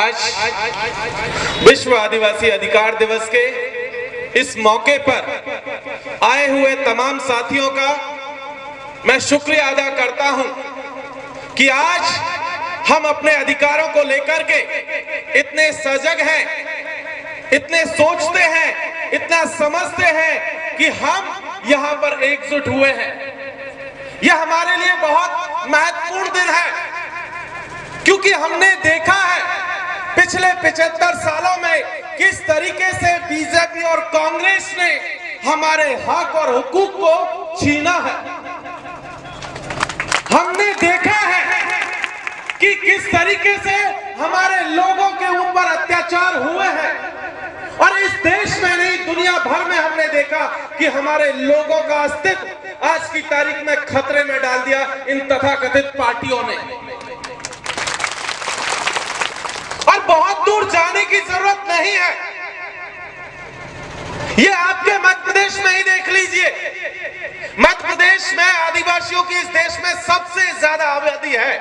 आज विश्व आदिवासी अधिकार दिवस के इस मौके पर आए हुए तमाम साथियों का मैं शुक्रिया अदा करता हूं कि आज हम अपने अधिकारों को लेकर के इतने सजग हैं, इतने सोचते हैं, इतना समझते हैं कि हम यहां पर एकजुट हुए हैं। यह हमारे लिए बहुत महत्वपूर्ण दिन है, क्योंकि हमने देखा है पिछले 75 सालों में किस तरीके से बीजेपी और कांग्रेस ने हमारे हक और हुकूक को छीना है। हमने देखा है कि किस तरीके से हमारे लोगों के ऊपर अत्याचार हुए हैं, और इस देश में नहीं दुनिया भर में हमने देखा कि हमारे लोगों का अस्तित्व आज की तारीख में खतरे में डाल दिया इन तथाकथित पार्टियों ने। और बहुत दूर जाने की जरूरत नहीं है, ये आपके मध्य प्रदेश में ही देख लीजिए। मध्य प्रदेश में आदिवासियों की इस देश में सबसे ज्यादा आबादी है,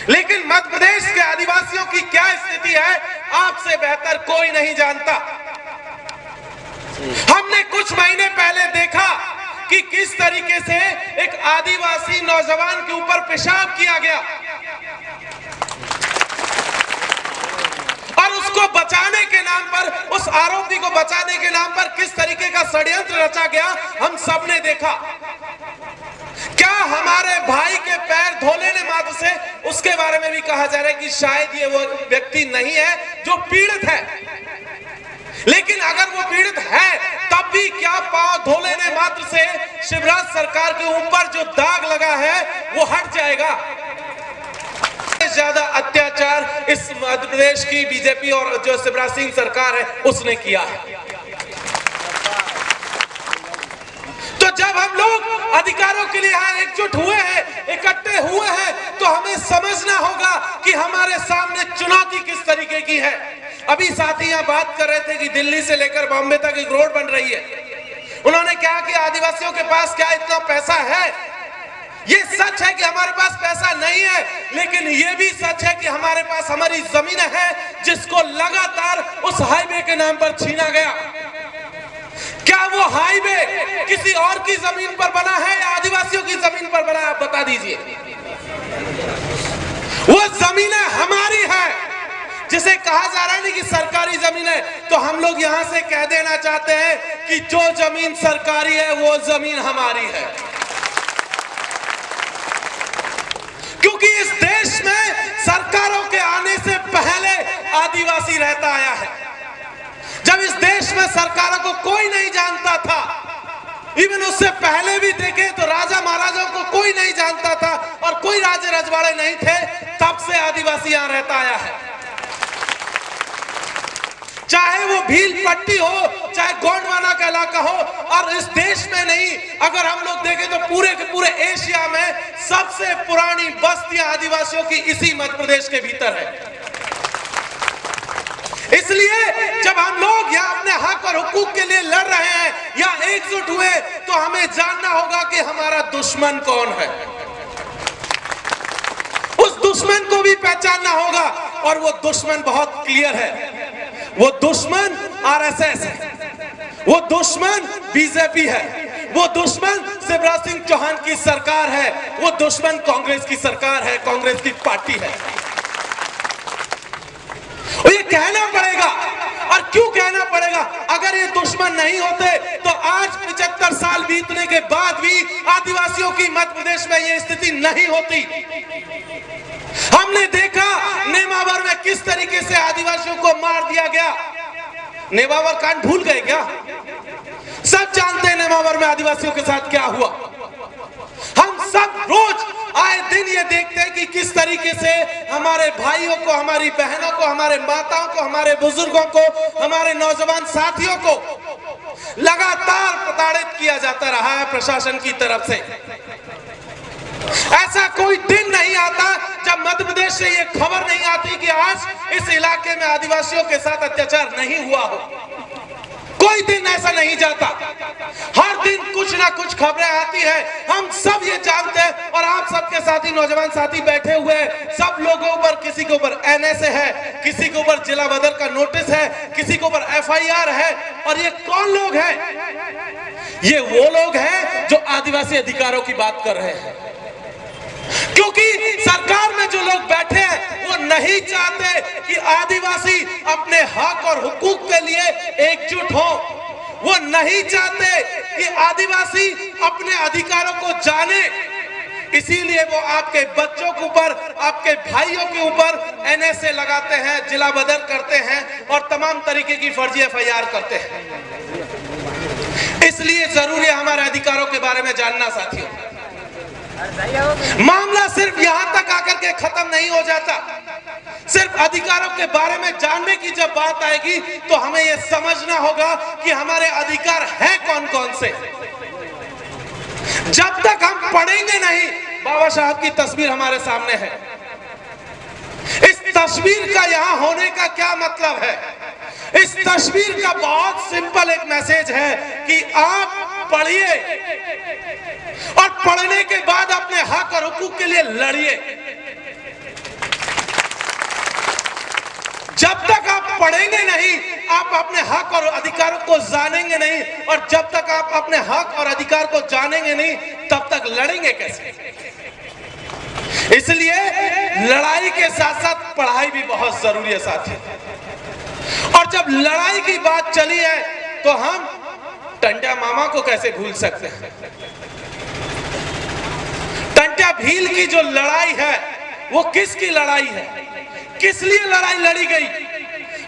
लेकिन मध्य प्रदेश के आदिवासियों की क्या स्थिति है आपसे बेहतर कोई नहीं जानता। हमने कुछ महीने पहले देखा कि किस तरीके से एक आदिवासी नौजवान के ऊपर पेशाब किया गया और उसको बचाने के नाम पर, उस आरोपी को बचाने के नाम पर किस तरीके का षड्यंत्र रचा गया हम सबने देखा। क्या हमारे भाई के पैर धो लेने मात्र से उसके बारे में भी कहा जा रहा है कि शायद ये वो व्यक्ति नहीं है जो पीड़ित है, लेकिन अगर वो पीड़ित है तब भी क्या पांव धो लेने मात्र से शिवराज सरकार के ऊपर जो दाग लगा है वो हट जाएगा? ज्यादा अत्याचार इस मध्य प्रदेश की बीजेपी और जो शिवराज सिंह सरकार है उसने किया है। तो जब हम लोग अधिकारों के लिए यहाँ एकजुट हुए हैं, इकट्ठे हुए हैं, तो हमें समझना होगा कि हमारे सामने चुनौती किस तरीके की है। अभी साथी यहाँ बात कर रहे थे कि दिल्ली से लेकर बॉम्बे तक एक रोड बन रही है। उन्होंने कहा कि आदिवासियों के पास क्या इतना पैसा है? ये सच है कि हमारे पास पैसा नहीं है, लेकिन ये भी सच है कि हमारे पास हमारी जमीन है जिसको लगातार उस हाईवे के नाम पर छीना गया। क्या वो हाईवे किसी और की जमीन पर बना है या आदिवासियों की जमीन पर बना है? आप बता दीजिए। वो जमीनें हमारी है, जिसे कहा जा रहा है नहीं कि सरकारी जमीन है, तो हम लोग यहां से कह देना चाहते हैं कि जो जमीन सरकारी है वो जमीन हमारी है, क्योंकि इस देश में सरकारों के आने से पहले आदिवासी रहता आया है। जब इस देश में सरकारों को कोई नहीं जानता था, इवन उससे पहले भी देखे तो राजा महाराजाओं को कोई नहीं जानता था और कोई राजे रजवाड़े नहीं थे, तब से आदिवासी यहां रहता आया है। चाहे वो भील पट्टी हो, चाहे गोंडवाना का इलाका हो, और इस देश में नहीं, अगर हम लोग देखें तो पूरे के पूरे एशिया में सबसे पुरानी बस्तियां आदिवासियों की इसी मध्य प्रदेश के भीतर है। इसलिए जब हम लोग यहाँ अपने हक और हुकूक के लिए लड़ रहे हैं या एकजुट हुए, तो हमें जानना होगा कि हमारा दुश्मन कौन है। उस दुश्मन को भी पहचानना होगा, और वो दुश्मन बहुत क्लियर है। वो दुश्मन आरएसएस है, वो दुश्मन बीजेपी है, वो दुश्मन शिवराज सिंह चौहान की सरकार है, वो दुश्मन कांग्रेस की सरकार है, कांग्रेस की पार्टी है। और ये कहना पड़ेगा। और क्यों कहना पड़ेगा? अगर ये दुश्मन नहीं होते तो आज 75 साल बीतने के बाद भी आदिवासियों की मध्य प्रदेश में ये स्थिति नहीं होती। हमने देखा नेमावर में किस तरीके से आदिवासियों को मार दिया गया। नेमावर कांड भूल गए क्या? सब जानते हैं नेमावर में आदिवासियों के साथ क्या हुआ। हम सब रोज आए दिन ये देखते हैं कि किस तरीके से हमारे भाइयों को, हमारी बहनों को, हमारे माताओं को, हमारे बुजुर्गों को, हमारे नौजवान साथियों को लगातार प्रताड़ित किया जाता रहा है प्रशासन की तरफ से। ऐसा कोई दिन नहीं आता जब मध्य प्रदेश से ये खबर नहीं आती कि आज इस इलाके में आदिवासियों के साथ अत्याचार नहीं हुआ हो। कोई दिन ऐसा नहीं जाता, हर दिन कुछ ना कुछ खबरें आती है। हम सब ये जानते हैं और आप सबके साथी नौजवान साथी बैठे हुए हैं, सब लोगों पर किसी के ऊपर एनएसए है, किसी के ऊपर जिला बदर का नोटिस है, किसी के ऊपर एफआईआर है। और ये कौन लोग हैं? ये वो लोग हैं जो आदिवासी अधिकारों की बात कर रहे हैं, क्योंकि सरकार में जो लोग बैठे हैं वो नहीं चाहते कि आदिवासी अपने हक और हुकूक के लिए एकजुट हो। वो नहीं चाहते कि आदिवासी अपने अधिकारों को जाने, इसीलिए वो आपके बच्चों के ऊपर, आपके भाइयों के ऊपर एनएसए लगाते हैं, जिला बदर करते हैं और तमाम तरीके की फर्जी एफआईआर करते हैं। इसलिए जरूरी है हमारे अधिकारों के बारे में जानना साथियों। मामला सिर्फ यहां तक आकर के खत्म नहीं हो जाता। सिर्फ अधिकारों के बारे में जानने की जब बात आएगी तो हमें यह समझना होगा कि हमारे अधिकार हैं कौन कौन से। जब तक हम पढ़ेंगे नहीं, बाबा साहब की तस्वीर हमारे सामने है। इस तस्वीर का यहां होने का क्या मतलब है? इस तस्वीर का बहुत सिंपल एक मैसेज है कि आप पढ़िए और पढ़ने के बाद अपने हक और हुकूक के लिए लड़िए। जब तक आप पढ़ेंगे नहीं, आप अपने हक और अधिकारों को जानेंगे नहीं, और जब तक आप अपने हक और अधिकार को जानेंगे नहीं, तब तक लड़ेंगे कैसे? इसलिए लड़ाई के साथ साथ पढ़ाई भी बहुत जरूरी है साथी। और जब लड़ाई की बात चली है तो हम टंट्या मामा को कैसे भूल सकते हैं? टंट्या भील की जो लड़ाई है वो किसकी लड़ाई है? किस लिए लड़ाई लड़ी गई?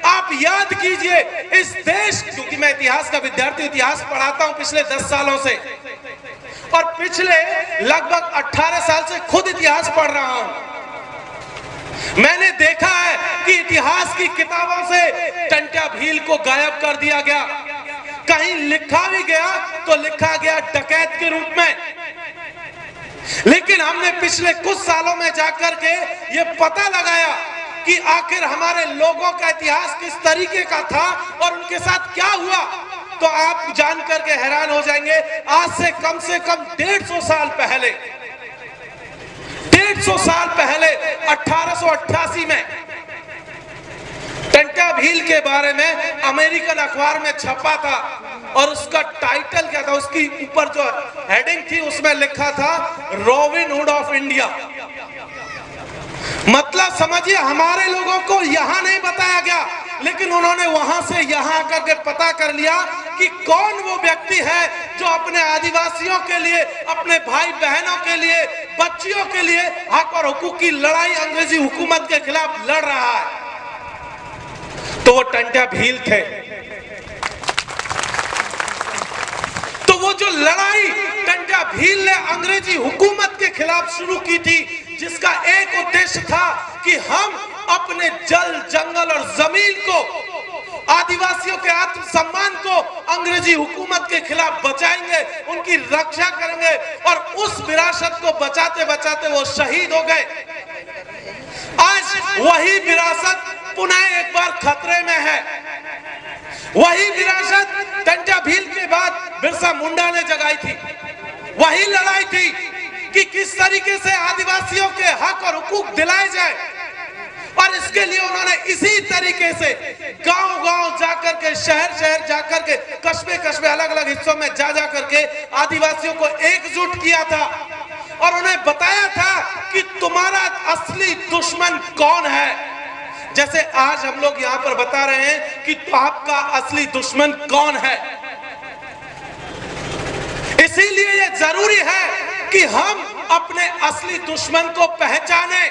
आप याद कीजिए, इस देश, क्योंकि मैं इतिहास का विद्यार्थी, इतिहास पढ़ाता हूं पिछले 10 सालों से, और पिछले लगभग 18 साल से खुद इतिहास पढ़ रहा हूं। मैंने देखा है कि इतिहास की किताबों से टंट्या भील को गायब कर दिया गया। कहीं लिखा भी गया तो लिखा गया डकैत के रूप में। लेकिन हमने पिछले कुछ सालों में जाकर के ये पता लगाया कि आखिर हमारे लोगों का इतिहास किस तरीके का था और उनके साथ क्या हुआ, तो आप जानकर के हैरान हो जाएंगे। आज से कम 150 साल पहले, 150 साल पहले 1888 में टंट्या भील के बारे में अमेरिकन अखबार में छपा था, और उसका टाइटल क्या था, उसकी ऊपर जो हेडिंग थी उसमें लिखा था रॉबिन हुड ऑफ इंडिया। मतलब समझिए, हमारे लोगों को यहां नहीं बताया गया, लेकिन उन्होंने वहां से यहां आकर के पता कर लिया कि कौन वो व्यक्ति है जो अपने आदिवासियों के लिए, अपने भाई बहनों के लिए, बच्चियों के लिए हक और हुकूक की लड़ाई अंग्रेजी हुकूमत के खिलाफ लड़ रहा है। तो वो टंट्या भील थे। तो वो जो लड़ाई टंट्या भील ने अंग्रेजी हुकूमत के खिलाफ शुरू की थी, जिसका एक उद्देश्य था कि हम अपने जल, जंगल और जमीन को, आदिवासियों के आत्मसम्मान को अंग्रेजी हुकूमत के खिलाफ बचाएंगे, उनकी रक्षा करेंगे। और उस विरासत को बचाते बचाते वो शहीद हो गए। आज वही विरासत पुनः एक बार खतरे में है। वही विरासत टंट्या भील के बाद बिरसा मुंडा ने जगाई थी। वही लड़ाई थी कि किस तरीके से आदिवासियों के हक और हुकूक दिलाए जाए, और इसके लिए उन्होंने इसी तरीके से गांव-गांव जाकर के, शहर-शहर जाकर के, कस्बे-कस्बे, अलग-अलग हिस्सों में जा करके आदिवासियों को एकजुट किया था और उन्हें बताया था कि तुम्हारा असली दुश्मन कौन है। जैसे आज हम लोग यहाँ पर बता रहे हैं कि आपका असली दुश्मन कौन है। इसीलिए ये जरूरी है कि हम अपने असली दुश्मन को पहचाने,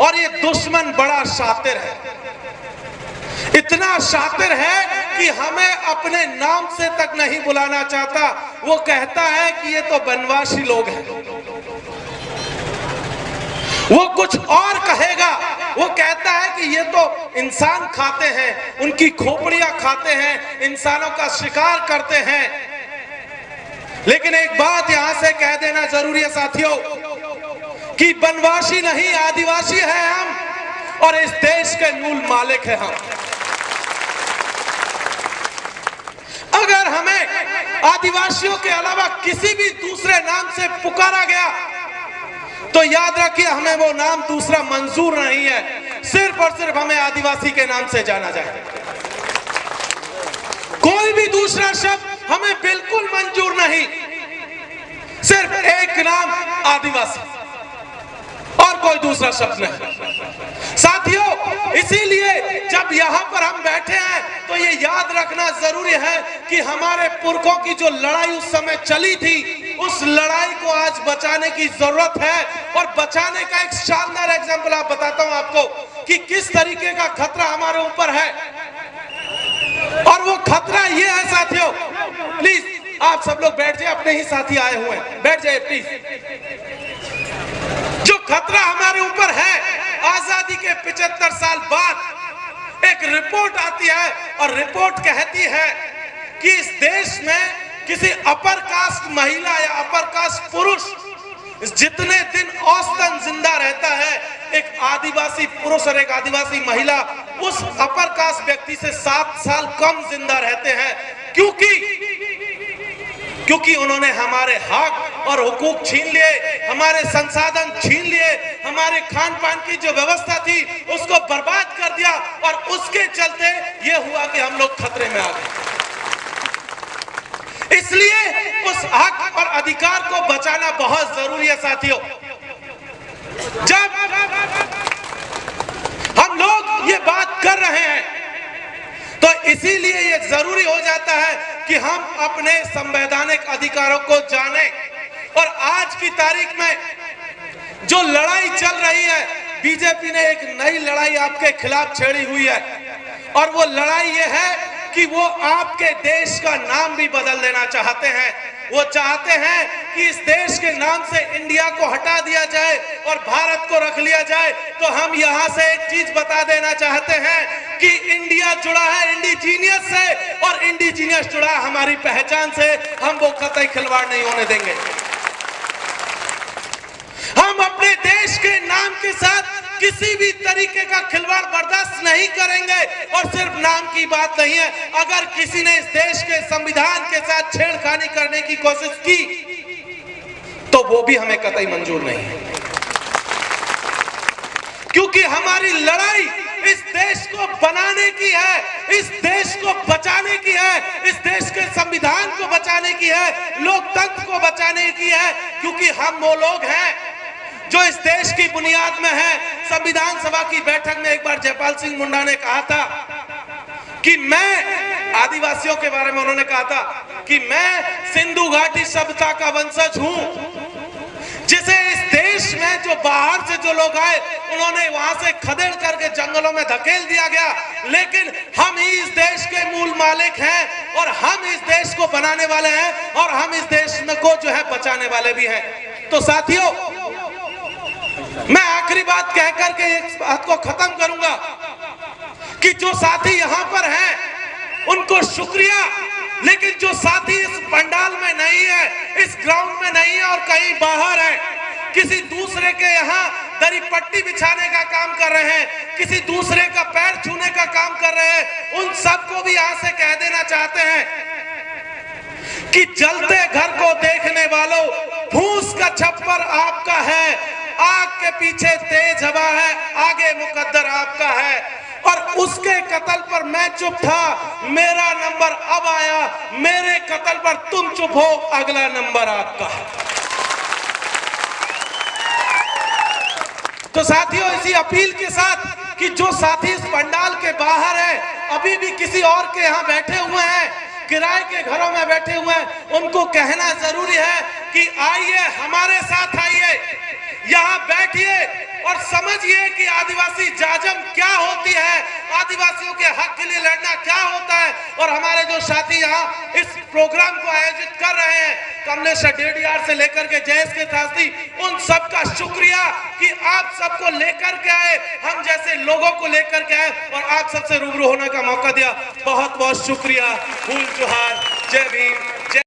और ये दुश्मन बड़ा शातिर है। इतना शातिर है कि हमें अपने नाम से तक नहीं बुलाना चाहता। वो कहता है कि ये तो बनवासी लोग हैं। वो कुछ और कहेगा। वो कहता है कि ये तो इंसान खाते हैं, उनकी खोपड़ियां खाते हैं, इंसानों का शिकार करते हैं। लेकिन एक बात यहां से कह देना जरूरी है साथियों, कि बनवासी नहीं, आदिवासी है हम, और इस देश के मूल मालिक है हम। हमें आदिवासियों के अलावा किसी भी दूसरे नाम से पुकारा गया तो याद रखिए हमें वो नाम दूसरा मंजूर नहीं है, सिर्फ और सिर्फ हमें आदिवासी के नाम से जाना जाए। कोई भी दूसरा शब्द हमें बिल्कुल मंजूर नहीं, सिर्फ एक नाम आदिवासी और कोई दूसरा शब्द नहीं। साथियों, इसीलिए जब यहाँ पर हम बैठे हैं तो ये याद रखना जरूरी है कि हमारे पुरखों की जो लड़ाई उस समय चली थी, उस लड़ाई को आज बचाने की जरूरत है। और बचाने का एक शानदार एग्जाम्पल आप बताता हूं आपको कि किस तरीके का खतरा हमारे ऊपर है। और वो खतरा ये है साथियों, प्लीज आप सब लोग बैठ जाए, अपने ही साथी आए हुए हैं, बैठ जाए प्लीज। जो खतरा हमारे ऊपर है, आजादी के 75 साल बाद एक रिपोर्ट आती है और रिपोर्ट कहती है कि इस देश में किसी अपर कास्ट महिला या अपर कास्ट पुरुष जितने दिन औसतन जिंदा रहता है, एक आदिवासी पुरुष और एक आदिवासी महिला उस अपर कास्ट व्यक्ति से 7 साल कम जिंदा रहते हैं। क्योंकि उन्होंने हमारे हक और हुकूक छीन लिए, हमारे संसाधन छीन लिए, हमारे खान पान की जो व्यवस्था थी उसको बर्बाद कर दिया और उसके चलते ये हुआ कि हम लोग खतरे में आ गए। इसलिए उस हक और अधिकार को बचाना बहुत जरूरी है साथियों। जब हम लोग ये बात कर रहे हैं तो इसीलिए ये जरूरी हो जाता है कि हम अपने संवैधानिक अधिकारों को जानें। और आज की तारीख में जो लड़ाई चल रही है, बीजेपी ने एक नई लड़ाई आपके खिलाफ छेड़ी हुई है और वो लड़ाई ये है कि वो आपके देश का नाम भी बदल देना चाहते हैं। वो चाहते हैं कि इस देश के नाम से इंडिया को हटा दिया जाए और भारत को रख लिया जाए। तो हम यहां से एक चीज बता देना चाहते हैं कि इंडिया जुड़ा है इंडिजीनियस से और इंडिजीनियस जुड़ा है हमारी पहचान से। हम वो कतई खिलवाड़ नहीं होने देंगे। हम अपने देश के नाम के साथ किसी भी तरीके का खिलवाड़ बर्दाश्त नहीं करेंगे। और सिर्फ नाम की बात नहीं है, अगर किसी ने इस देश के संविधान के साथ छेड़खानी करने की कोशिश की तो वो भी हमें कतई मंजूर नहीं है। क्योंकि हमारी लड़ाई इस देश को बनाने की है, इस देश को बचाने की है, इस देश के संविधान को बचाने की है, लोकतंत्र को बचाने की है। क्योंकि हम वो लोग हैं जो इस देश की बुनियाद में है। संविधान सभा की बैठक में एक बार जयपाल सिंह मुंडा ने कहा था कि मैं आदिवासियों के बारे में उन्होंने कहा था कि मैं सिंधु घाटी सभ्यता का वंशज हूं, जिसे इस देश में जो बाहर से जो लोग आए उन्होंने वहां से खदेड़ करके जंगलों में धकेल दिया गया, लेकिन हम ही इस देश के मूल मालिक हैं और हम इस देश को बनाने वाले हैं और हम इस देश में को जो है बचाने वाले भी हैं। तो साथियों, मैं आखिरी बात कहकर के एक बात को खत्म करूंगा कि जो साथी यहां पर हैं उनको शुक्रिया, लेकिन जो साथी इस पंडाल में नहीं है, इस ग्राउंड में नहीं है और कहीं बाहर है, किसी दूसरे के यहाँ दरी पट्टी बिछाने का काम कर रहे हैं, किसी दूसरे का पैर छूने का काम कर रहे हैं, उन सबको भी यहां से कह देना चाहते हैं कि जलते घर को देखने वालों, फूस का छप्पर आपका है, आग के पीछे तेज हवा है, आगे मुकद्दर आपका है। और उसके कत्ल पर मैं चुप था, मेरा नंबर अब आया, मेरे कत्ल पर तुम चुप हो, अगला नंबर आपका है। तो साथियों, इसी अपील के साथ कि जो साथी इस पंडाल के बाहर है, अभी भी किसी और के यहाँ बैठे हुए हैं, किराए के घरों में बैठे हुए हैं, उनको कहना जरूरी है कि आइए, हमारे साथ आइए, यहाँ बैठिए और समझिए कि आदिवासी जाजम क्या होती है, आदिवासियों के हक के लिए लड़ना क्या होता है। और हमारे जो साथी यहाँ इस प्रोग्राम को आयोजित कर रहे हैं, कमलेश डेडियार से लेकर के जयेश के साथी, उन सबका शुक्रिया कि आप सबको लेकर के आए, हम जैसे लोगों को लेकर के आए और आप सबसे रूबरू होने का मौका दिया। बहुत बहुत शुक्रिया। फूल जोहार, जय भीम।